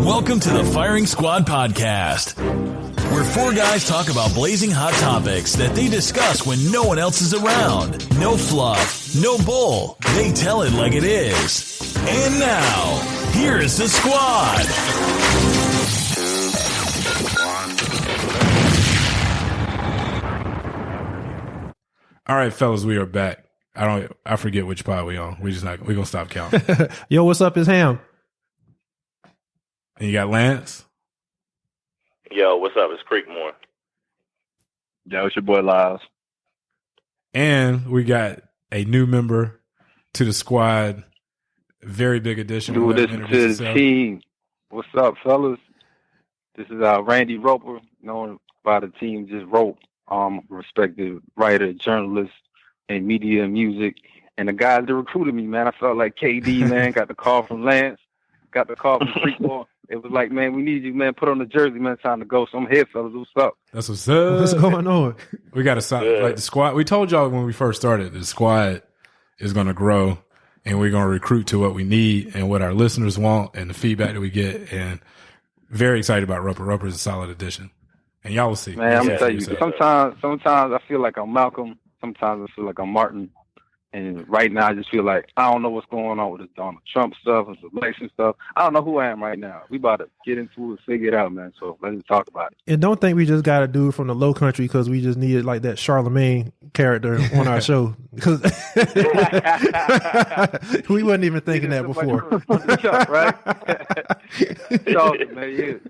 Welcome to the Firing Squad Podcast, where four guys talk about blazing hot topics that they discuss when no one else is around. No fluff, no bull. They tell it like it is. And now, here is the squad. All right, fellas, we are back. I forget which pod we on. We're gonna stop counting. Yo, what's up? It's Ham. And you got Lance. Yo, what's up? It's Creekmore. Yo, it's your boy Lyles. And we got a new member to the squad. Very big addition. New addition to the team. What's up, fellas? This is Randy Roper, known by the team just Rope. Respected writer, journalist, and media and music. And the guys that recruited me, man, I felt like KD, man. Got the call from Lance. Got the call from Creekmore. It was like, man, we need you, man. Put on the jersey, man. It's time to go. So I'm here, fellas. What's up? That's what's up. What's going on? We got to like the squad. We told y'all when we first started, the squad is going to grow, and we're going to recruit to what we need and what our listeners want, and the feedback that we get. And very excited about Roper. Roper is a solid addition, and y'all will see. Man, I'm gonna tell you. Sometimes I feel like I'm Malcolm. Sometimes I feel like I'm Martin. And right now, I just feel like I don't know what's going on with this Donald Trump stuff and this election stuff. I don't know who I am right now. We about to get into it, figure it out, man. So let's just talk about it. And don't think we just got a dude from the Low Country because we just needed like that Charlemagne character on our show. Because we wasn't even thinking that before. Right? Charlton, man,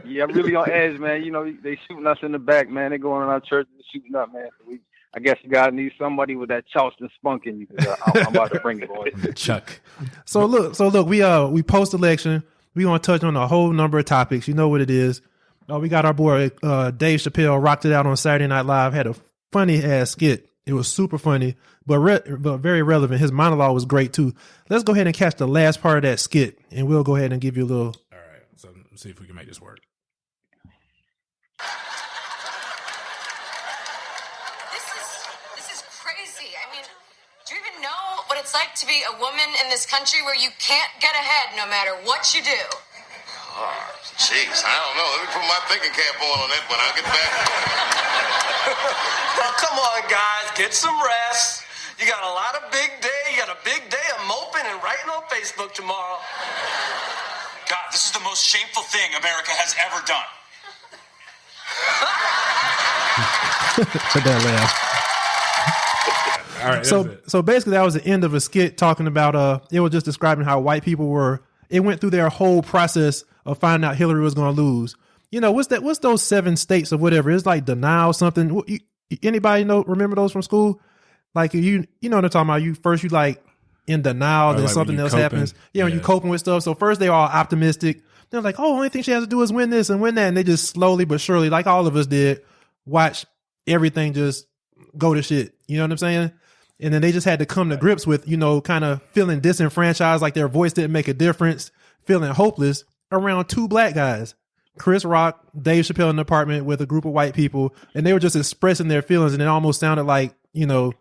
yeah, I'm really on edge, man. You know, they shooting us in the back, man. They going in our church and shooting up, man. So I guess you gotta need somebody with that Charleston spunk in you. I'm about to bring it, boys. Chuck. So look, we post election. We gonna touch on a whole number of topics. You know what it is. We got our boy Dave Chappelle rocked it out on Saturday Night Live. Had a funny ass skit. It was super funny, but very relevant. His monologue was great too. Let's go ahead and catch the last part of that skit, and we'll go ahead and give you a little. All right. So let's see if we can make this work. It's like to be a woman in this country where you can't get ahead no matter what you do. Oh, jeez, I don't know. Let me put my thinking cap on that, but I'll get back. Well, come on, guys, get some rest. You got a lot of big day. You got a big day of moping and writing on Facebook tomorrow. God, this is the most shameful thing America has ever done. Put that laugh. All right, so basically that was the end of a skit talking about it was just describing how white people it went through their whole process of finding out Hillary was going to lose. You know, what's those 7 states or whatever? It's like denial something. Anybody remember those from school? Like you know what I'm talking about? You like in denial, then like something else happens. Yeah, when you coping with stuff. So first they all optimistic. They're like, oh, only thing she has to do is win this and win that, and they just slowly but surely, like all of us did, watch everything just go to shit. You know what I'm saying? And then they just had to come to grips with, you know, kind of feeling disenfranchised, like their voice didn't make a difference, feeling hopeless around 2 black guys, Chris Rock, Dave Chappelle in the apartment with a group of white people. And they were just expressing their feelings. And it almost sounded like, you know,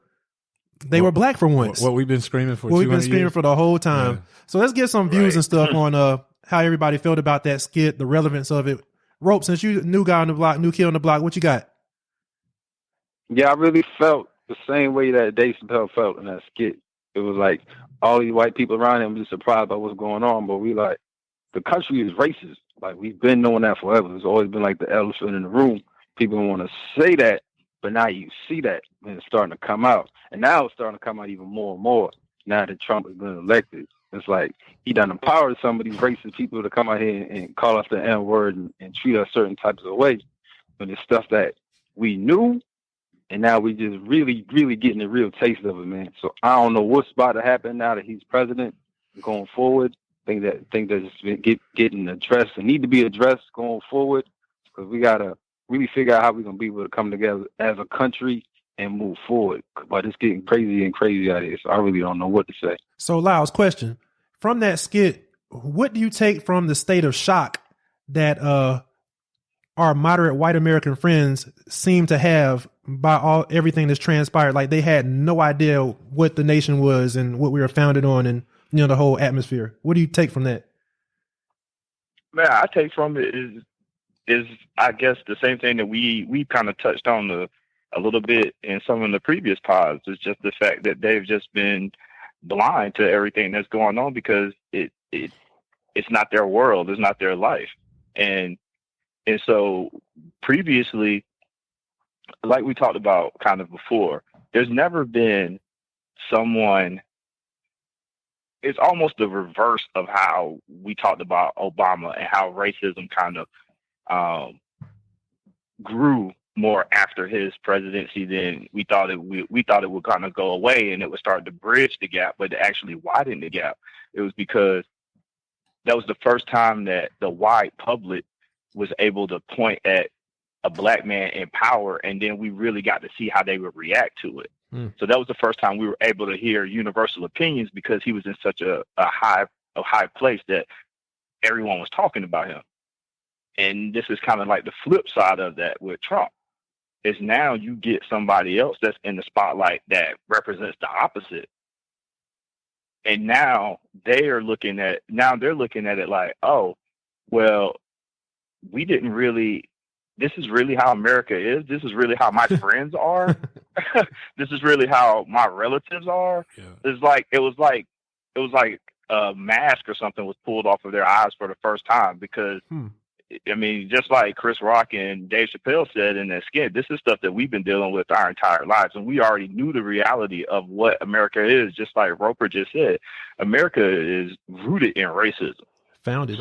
they were black for once. What we've been screaming for. What we've been screaming for the whole time. Yeah. So let's get some views and stuff on how everybody felt about that skit, the relevance of it. Rope, since you new guy on the block, new kid on the block, what you got? Yeah, I really felt the same way that Dave Chappelle felt in that skit. It was like all these white people around him just surprised by what's going on, but we like, the country is racist. Like, we've been knowing that forever. It's always been like the elephant in the room. People don't want to say that, but now you see that, and it's starting to come out. And now it's starting to come out even more and more now that Trump has been elected. It's like he done empowered some of these racist people to come out here and call us the N-word and treat us certain types of ways. But it's stuff that we knew, and now we just really, really getting a real taste of it, man. So I don't know what's about to happen now that he's president going forward. Think that's getting addressed and need to be addressed going forward, because we gotta really figure out how we're gonna be able to come together as a country and move forward. But it's getting crazy and crazy out here, so I really don't know what to say. So, Lyles, question from that skit: what do you take from the state of shock that our moderate white American friends seem to have by everything that's transpired? Like, they had no idea what the nation was and what we were founded on, and, you know, the whole atmosphere. What do you take from that? man, I take from it is I guess the same thing that we kind of touched on a little bit in some of the previous pods. It's just the fact that they've just been blind to everything that's going on because it's not their world, it's not their life, and so previously, like we talked about kind of before, there's never been someone. It's almost the reverse of how we talked about Obama and how racism kind of grew more after his presidency than we thought it would kind of go away and it would start to bridge the gap, but to actually widen the gap. It was because that was the first time that the wide public was able to point at a black man in power, and then we really got to see how they would react to it. So that was the first time we were able to hear universal opinions because he was in such a high place that everyone was talking about him. And this is kind of like the flip side of that with Trump. Is now you get somebody else that's in the spotlight that represents the opposite. And now they're looking at it like, oh, well, this is really how America is. This is really how my friends are. This is really how my relatives are. Yeah. It was like a mask or something was pulled off of their eyes for the first time because, I mean, just like Chris Rock and Dave Chappelle said in that skit, this is stuff that we've been dealing with our entire lives. And we already knew the reality of what America is, just like Roper just said. America is rooted in racism. Founded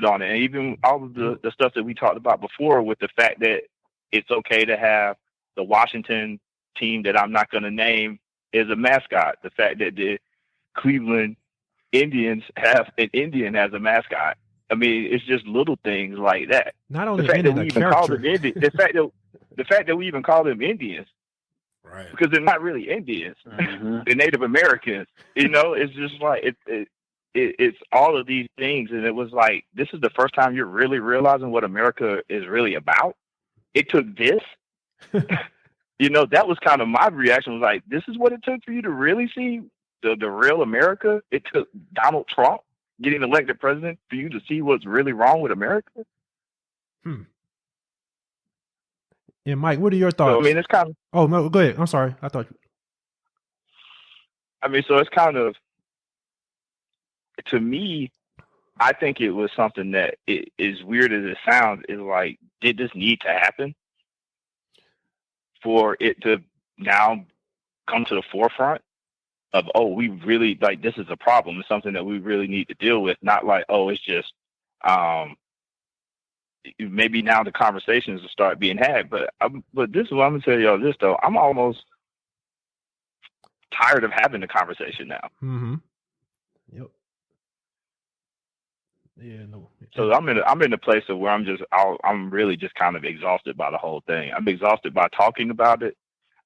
on it. And even all of the stuff that we talked about before with the fact that it's okay to have the Washington team that I'm not going to name as a mascot. The fact that the Cleveland Indians have an Indian as a mascot. I mean, it's just little things like that. Not only the fact that we even call them Indians, the fact that we even call them Indians, right? Because they're not really Indians; they're Native Americans. You know, it's just like it's all of these things, and it was like this is the first time you're really realizing what America is really about. It took this, you know, that was kind of my reaction. Was like, this is what it took for you to really see the real America. It took Donald Trump getting elected president for you to see what's really wrong with America. And Mike, what are your thoughts? So, I mean, it's kind of. Oh no, go ahead. I'm sorry. I thought. I mean, so it's kind of. To me, I think it was something that, as weird as it sounds, is like, did this need to happen for it to now come to the forefront of, oh, we really, like, this is a problem. It's something that we really need to deal with. Not like, oh, it's just, maybe now the conversations will start being had. But this is what I'm going to tell y'all this, though. I'm almost tired of having the conversation now. Mm-hmm. Yep. Yeah, no. So I'm in a place of where I'm really just kind of exhausted by the whole thing. I'm exhausted by talking about it.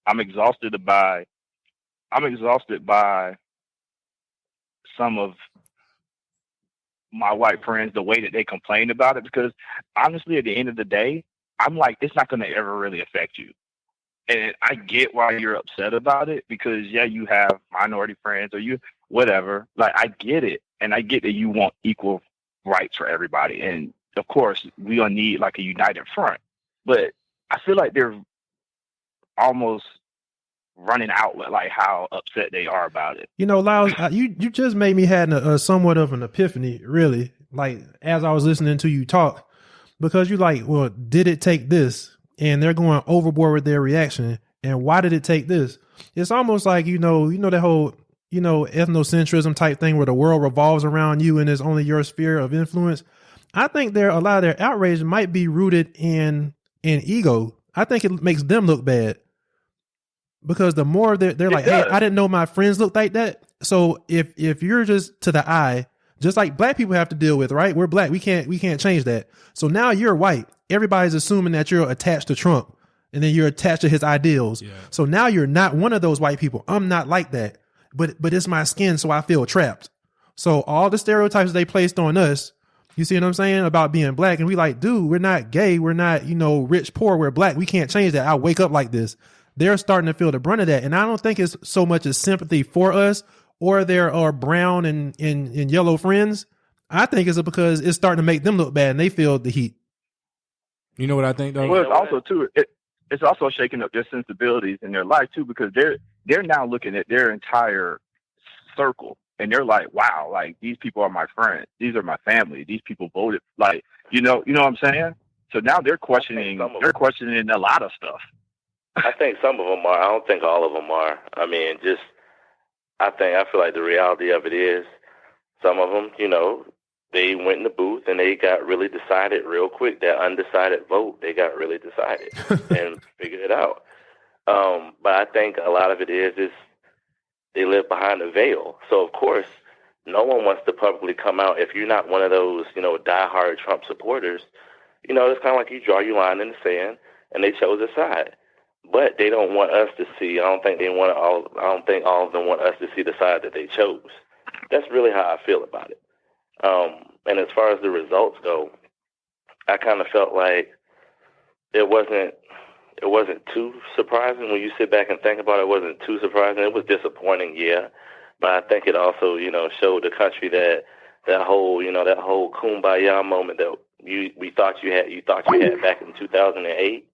I'm exhausted by some of my white friends, the way that they complain about it, because honestly, at the end of the day, I'm like, it's not going to ever really affect you. And I get why you're upset about it because, yeah, you have minority friends or you, whatever. Like, I get it. And I get that you want equal rights for everybody. And of course, we gonna need like a united front. But I feel like they're almost running out with like how upset they are about it. You know, Lyles, you just made me had a somewhat of an epiphany, really, like as I was listening to you talk, because you're like, well, did it take this? And they're going overboard with their reaction. And why did it take this? It's almost like, you know, that whole, ethnocentrism type thing where the world revolves around you and is only your sphere of influence. I think a lot of their outrage might be rooted in ego. I think it makes them look bad because the more they're like, hey, I didn't know my friends looked like that. So if you're just to the eye, just like black people have to deal with, right? We're black. We can't change that. So now you're white. Everybody's assuming that you're attached to Trump and then you're attached to his ideals. Yeah. So now you're not one of those white people. I'm not like that. But it's my skin, so I feel trapped. So all the stereotypes they placed on us, you see what I'm saying, about being black, and we like, dude, we're not gay, we're not, rich, poor, we're black. We can't change that. I'll wake up like this. They're starting to feel the brunt of that. And I don't think it's so much as sympathy for us or their brown and yellow friends. I think it's because it's starting to make them look bad and they feel the heat. You know what I think though? Well, it's also too. It's also shaking up their sensibilities in their life too, because they're now looking at their entire circle and they're like, wow, like these people are my friends, these are my family, these people voted, like you know what I'm saying. So now they're questioning a lot of stuff. I think some of them are. I don't think all of them are. I mean, I feel like the reality of it is some of them, you know, they went in the booth and they got really decided real quick. That undecided vote, they got really decided and figured it out. But I think a lot of it is they live behind a veil. So, of course, no one wants to publicly come out. If you're not one of those, you know, diehard Trump supporters, you know, it's kind of like you draw your line in the sand and they chose a side. But they don't want us to see. I don't think all of them want us to see the side that they chose. That's really how I feel about it. And as far as the results go, I kind of felt like it wasn't too surprising when you sit back and think about it. It wasn't too surprising. It was disappointing, yeah, but I think it also, you know, showed the country that whole kumbaya moment that you thought you had back in 2008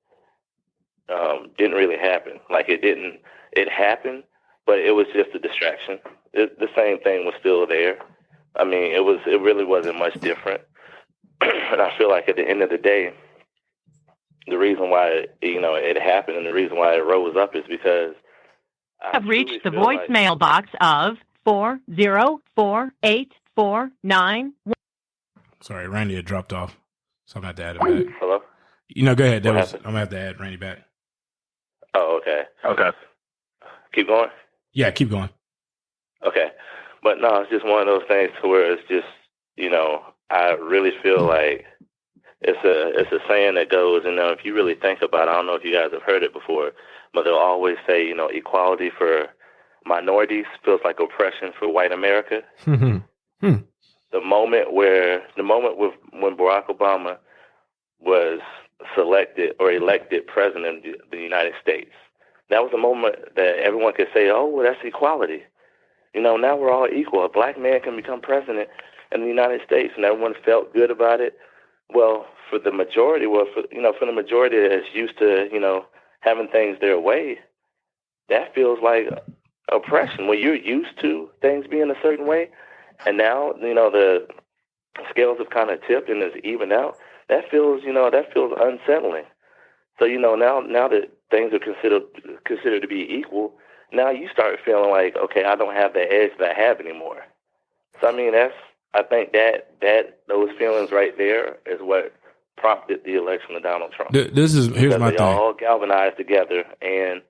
didn't really happen. Like it happened, but it was just a distraction. The same thing was still there. I mean, it really wasn't much different. And I feel like at the end of the day, the reason why it happened and the reason why it rose up is because I have reached the voicemail box of 404-849. Sorry, Randy had dropped off, so I'm gonna have to add him back. Hello? Go ahead. I'm gonna have to add Randy back. Oh, okay. Okay. Keep going? Yeah, keep going. Okay. But no, it's just one of those things to where it's just, you know, I really feel like it's a saying that goes, and if you really think about it, I don't know if you guys have heard it before, but they'll always say, you know, equality for minorities feels like oppression for white America. The moment when Barack Obama was selected or elected president of the United States, that was a moment that everyone could say, oh, well, that's equality. You know, now we're all equal. A black man can become president in the United States, and everyone felt good about it. Well, for the majority that's used to, you know, having things their way, that feels like oppression. When you're used to things being a certain way, and now, you know, the scales have kind of tipped and it's evened out, that feels unsettling. So, you know, now that things are considered to be equal, now you start feeling like, okay, I don't have the edge that I have anymore. So, I mean, I think that those feelings right there is what prompted the election of Donald Trump. Here's my thing. They all galvanized together and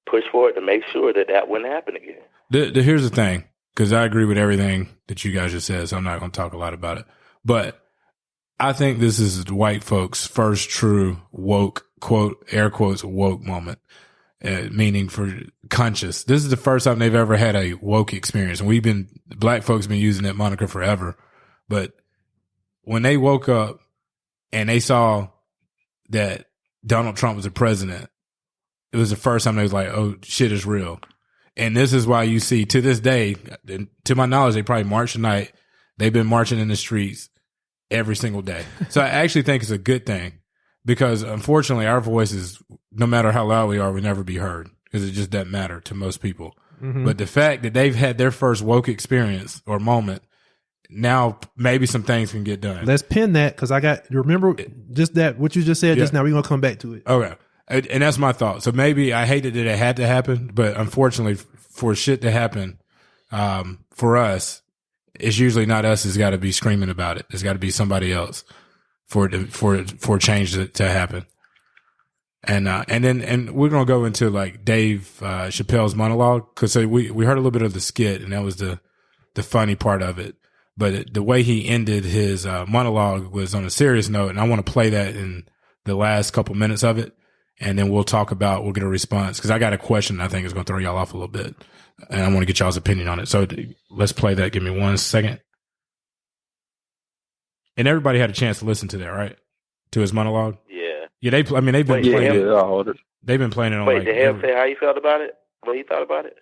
pushed forward to make sure that wouldn't happen again. Here's the thing, because I agree with everything that you guys just said, so I'm not going to talk a lot about it. But I think this is the white folks' first true woke, quote, air quotes, woke moment. Meaning for conscious. This is the first time they've ever had a woke experience. And black folks been using that moniker forever. But when they woke up and they saw that Donald Trump was the president, it was the first time they was like, oh, shit is real. And this is why you see to this day, to my knowledge, they probably march tonight. They've been marching in the streets every single day. So I actually think it's a good thing. Because unfortunately, our voices, no matter how loud we are, will never be heard because it just doesn't matter to most people. Mm-hmm. But the fact that they've had their first woke experience or moment, now maybe some things can get done. Let's pin that because remember just that, what you just said just now, we're going to come back to it. Okay. And that's my thought. So maybe I hated that it had to happen, but unfortunately for shit to happen, for us, it's usually not us that's got to be screaming about it. It's got to be somebody else. For change to happen, and we're gonna go into like Dave Chappelle's monologue because we heard a little bit of the skit and that was the funny part of it, but the way he ended his monologue was on a serious note, and I want to play that in the last couple minutes of it, and then we'll get a response because I got a question I think is gonna throw y'all off a little bit, and I want to get y'all's opinion on it. So let's play that. Give me 1 second. And everybody had a chance to listen to that, right? To his monologue. Yeah. Yeah. They've been playing it. They've been playing it on. Wait, did him say how he felt about it? What he thought about it?